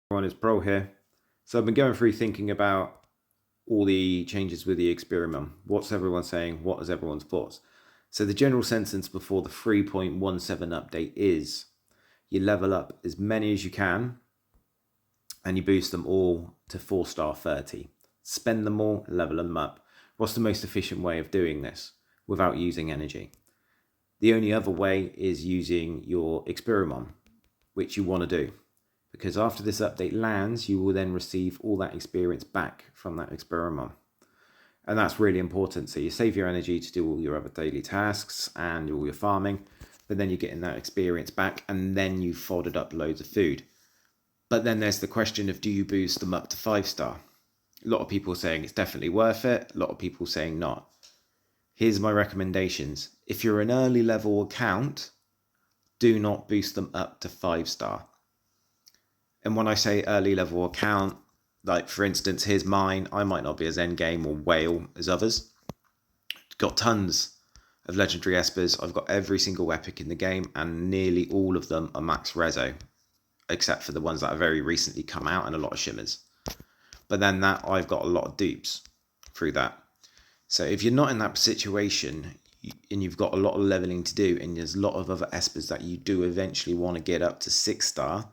Everyone, is Pro here. So I've been going through thinking about all the changes with the experiment. What's everyone saying? What is everyone's thoughts? So the general sentence before the 3.17 update is you level up as many as you can and you boost them all to 4-star 30. Spend them all, level them up. What's the most efficient way of doing this without using energy? The only other way is using your experiment, which you want to do. Because after this update lands, you will then receive all that experience back from that experiment. And that's really important. So you save your energy to do all your other daily tasks and all your farming, but then you're getting that experience back and then you've folded up loads of food. But then there's the question of, do you boost them up to 5-star? A lot of people saying it's definitely worth it. A lot of people saying not. Here's my recommendations. If you're an early level account, do not boost them up to 5-star. And when I say early level account, like for instance, here's mine. I might not be as endgame or whale as others. Got tons of legendary espers. I've got every single epic in the game, and nearly all of them are max rezo, except for the ones that have very recently come out and a lot of shimmers. But then that I've got a lot of dupes through that. So if you're not in that situation and you've got a lot of leveling to do, and there's a lot of other espers that you do eventually want to get up to 6-star,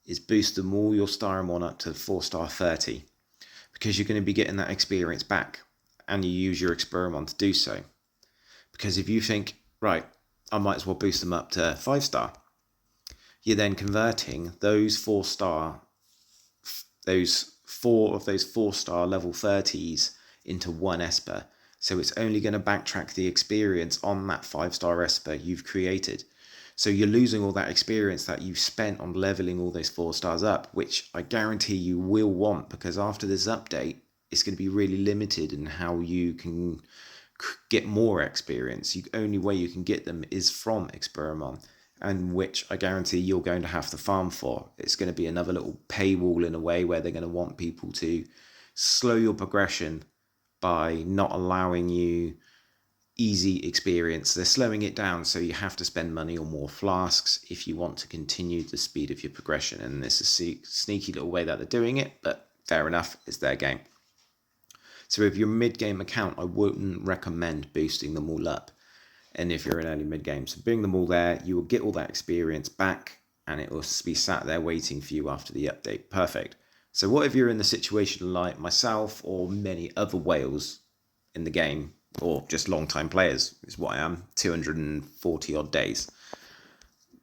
is boost them all your starimon up to 4-star 30, because you're going to be getting that experience back and you use your experiment to do so. Because if you think, right, I might as well boost them up to 5-star, you're then converting those 4-star, those 4-star level 30s into one esper. So it's only going to backtrack the experience on that 5-star esper you've created. So you're losing all that experience that you've spent on leveling all those 4-stars up, which I guarantee you will want, because after this update, it's going to be really limited in how you can get more experience. The only way you can get them is from experiment, and which I guarantee you're going to have to farm for. It's going to be another little paywall in a way where they're going to want people to slow your progression by not allowing you easy experience. They're slowing it down, so you have to spend money on more flasks if you want to continue the speed of your progression. And this is a sneaky little way that they're doing it, but fair enough, it's their game. So if you're a mid-game account, I wouldn't recommend boosting them all up. And if you're in early mid-game, so bring them all there, you will get all that experience back, and it will be sat there waiting for you after the update. Perfect. So what if you're in the situation like myself or many other whales in the game, or just long-time players, is what I am, 240 odd days.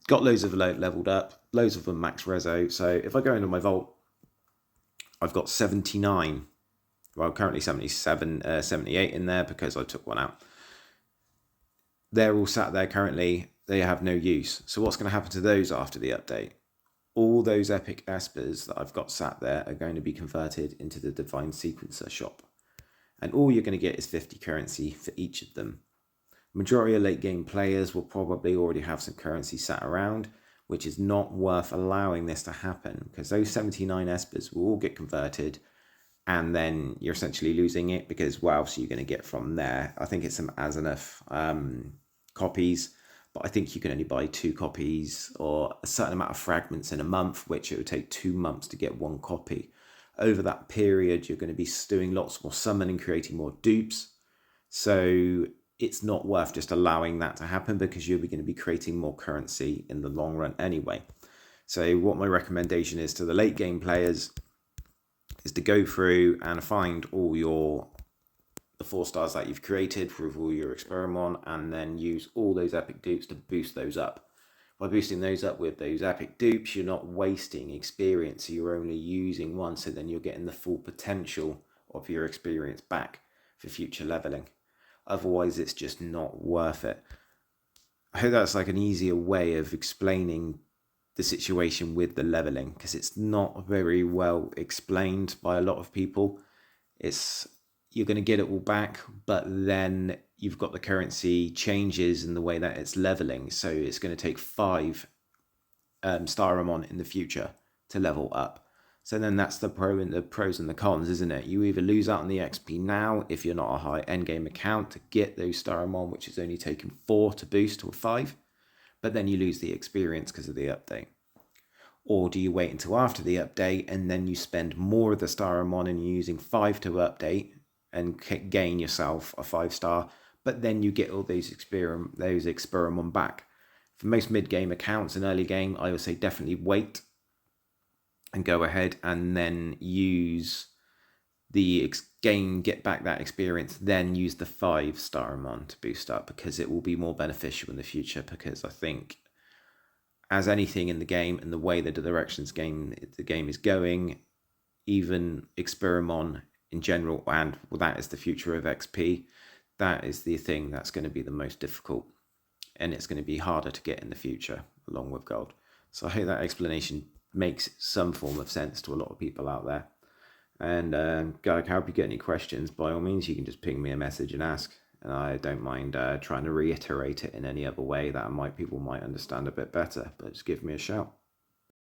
Got loads of leveled up, loads of them max rezo. So if I go into my vault, I've got 79, well, currently 77, 78 in there because I took one out. They're all sat there currently. They have no use. So what's going to happen to those after the update? All those epic espers that I've got sat there are going to be converted into the Divine Sequencer shop. And all you're going to get is 50 currency for each of them. Majority of late game players will probably already have some currency sat around, which is not worth allowing this to happen, because those 79 espers will all get converted, and then you're essentially losing it, because what else are you going to get from there? I think it's some Asenath copies, but I think you can only buy 2 copies or a certain amount of fragments in a month, which it would take 2 months to get 1 copy. Over that period, you're going to be doing lots more summoning, creating more dupes. So it's not worth just allowing that to happen, because you're going to be creating more currency in the long run anyway. So what my recommendation is to the late game players is to go through and find all the 4-stars that you've created with all your experiment, and then use all those epic dupes to boost those up. By boosting those up with those epic dupes, you're not wasting experience, so you're only using one, so then you're getting the full potential of your experience back for future leveling. Otherwise, it's just not worth it. I hope that's like an easier way of explaining the situation with the leveling, because it's not very well explained by a lot of people. You're going to get it all back, but then you've got the currency changes in the way that it's leveling. So it's going to take 5 starimon in the future to level up. So then that's the pros and the cons, isn't it? You either lose out on the XP now if you're not a high endgame account to get those starimon, which is only taken 4 to boost to a 5, but then you lose the experience because of the update. Or do you wait until after the update and then you spend more of the starimon and you're using 5 to update and gain yourself a 5-star, but then you get all those experiment back? For most mid-game accounts and early game, I would say definitely wait and go ahead and then use the get back that experience, then use the 5-starimon to boost up, because it will be more beneficial in the future. Because I think, as anything in the game and the way the directions the game is going, even experiment in general, and that is the future of XP, that is the thing that's going to be the most difficult, and it's going to be harder to get in the future along with gold. So I hope that explanation makes some form of sense to a lot of people out there. And I hope you get any questions. By all means, you can just ping me a message and ask, and I don't mind trying to reiterate it in any other way that people might understand a bit better. But just give me a shout.